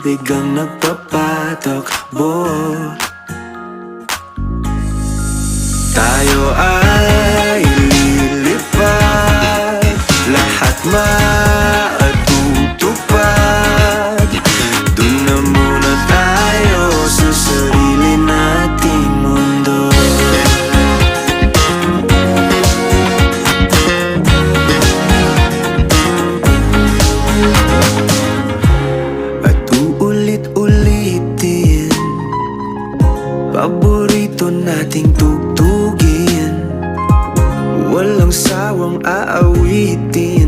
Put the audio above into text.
pag-ibig ang nagpapatakbo. Tayo ay lilipad, lahat matutupad. Dun na muna tayo sa sarili nating mundo. At uulit-ulitin paborito nating tugtugin, walang sawang aawitin.